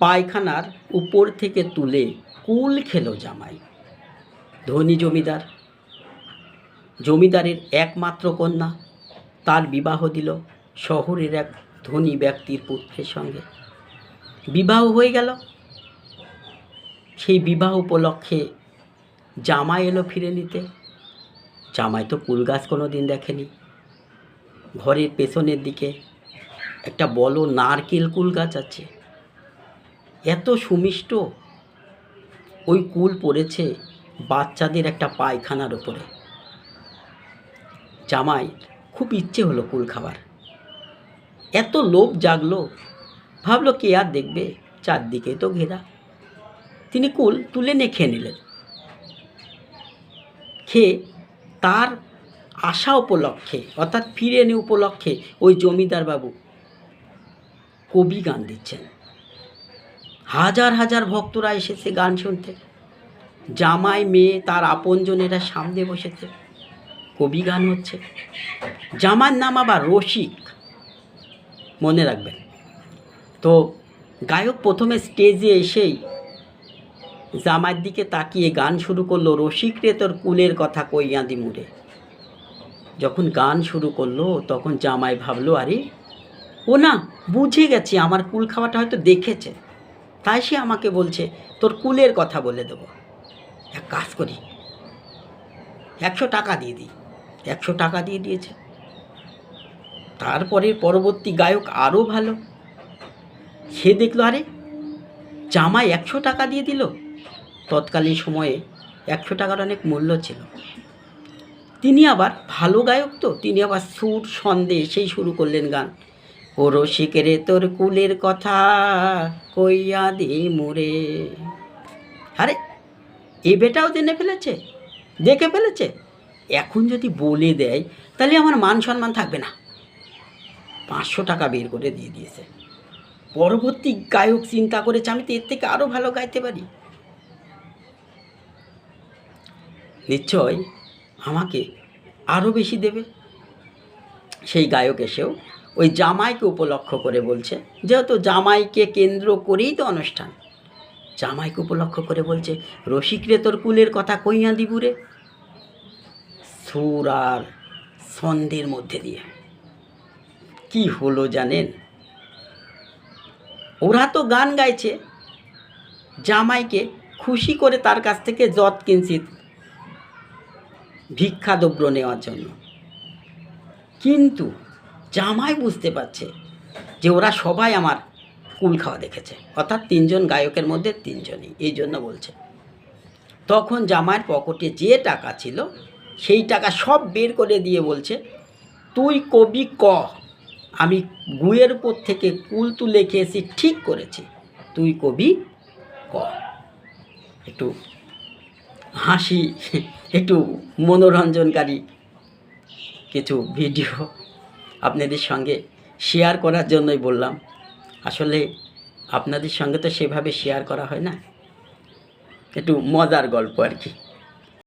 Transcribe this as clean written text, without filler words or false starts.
পায়খানার উপর থেকে তুলে কুল খেলো জামাই। ধনী জমিদার, জমিদারের একমাত্র কন্যা, তার বিবাহ দিল শহরের এক ধনী ব্যক্তির পুত্রের সঙ্গে। বিবাহ হয়ে গেল। সেই বিবাহ উপলক্ষে জামাই এলো ফিরে নিতে। জামাই তো কুল গাছ কোনো দিন দেখেনি। ঘরের পেছনের দিকে একটা বড় নারকেল কুল গাছ আছে। এত সুমিষ্ট ওই কুল পড়েছে বাচ্চাদের একটা পায়খানার ওপরে। জামাই খুব ইচ্ছে হলো কুল খাবার। এত লোভ জাগলো, ভাবলো কে আর দেখবে, চারদিকে তো ঘেরা। তিনি কুল তুলে নিয়ে খেয়ে নিলেন। খেয়ে তার আশা উপলক্ষে অর্থাৎ ফিরে এনে উপলক্ষে ওই জমিদার বাবু কবি গান দিচ্ছেন। হাজার হাজার ভক্তরা এসেছে গান শুনতে। জামাই, মেয়ে, তার আপনজনেরা সামনে বসেছে। কবি গান হচ্ছে। জামার নাম আবার রসিক, মনে রাখবেন। তো গায়ক প্রথমে স্টেজে এসেই জামাইয়ের দিকে তাকিয়ে গান শুরু করলো, রসিক রে তোর কুলের কথা কইয়া দি মুরে। যখন গান শুরু করলো তখন জামাই ভাবলো, আরে ও না, বুঝে গেছি আমার কুল খাওয়াটা হয়তো দেখেছে, তাই সে আমাকে বলছে তোর কুলের কথা বলে দেবো। এক কাজ করি, 100 টাকা দিয়ে দিই। 100 টাকা দিয়ে দিয়েছে। তারপরে পরবর্তী গায়ক আরও ভালো। সে দেখলো, আরে জামাই 100 টাকা দিয়ে দিল। তৎকালীন সময়ে 100 টাকার অনেক মূল্য ছিল। তিনি আবার ভালো গায়ক, তো তিনি আবার সুর ছন্দে সেই শুরু করলেন গান। ও রসিকেরে তোর কুলের কথা কইয়া দি মুরে। আরে এ বেটাও জেনে ফেলেছে, দেখে ফেলেছে। এখন যদি বলে দেয় তাহলে আমার মান সম্মান থাকবে না। 500 টাকা বের করে দিয়ে দিয়েছে। পরবর্তী গায়ক চিন্তা করেছে, আমি তো এর থেকে আরও ভালো গাইতে পারি, নিশ্চয় আমাকে আরও বেশি দেবে। সেই গায়ক এসেও ওই জামাইকে উপলক্ষ করে বলছে, যেহেতু জামাইকে কেন্দ্র করেই তো অনুষ্ঠান, জামাইকে উপলক্ষ করে বলছে, রসিকরে তোর কুলের কথা কইয়া দিবুরে। সুর আর ছন্দের মধ্যে দিয়ে কি হলো জানেন? ওরা তো গান গাইছে জামাইকে খুশি করে তার কাছ থেকে যৎ কিঞ্চিৎ ভিক্ষাদ্রব্য নেওয়ার জন্য, কিন্তু জামাই বুঝতে পারছে যে ওরা সবাই আমার কুল খাওয়া দেখেছে, অর্থাৎ 3 জন গায়কের মধ্যে 3 জনই, এই জন্য বলছে। তখন জামাইয়ের পকেটে যে টাকা ছিল সেই টাকা সব বের করে দিয়ে বলছে, তুই কবি ক, আমি গুয়ের উপর থেকে কুল তুলে খেয়েছি, ঠিক করেছি, তুই কবি ক। একটু হাসি, একটু মনোরঞ্জনকারী কিছু ভিডিও আপনাদের সঙ্গে শেয়ার করার জন্যই বললাম। আসলে আপনাদের সঙ্গে তো সেভাবে শেয়ার করা হয় না, একটু মজার গল্প আর কি।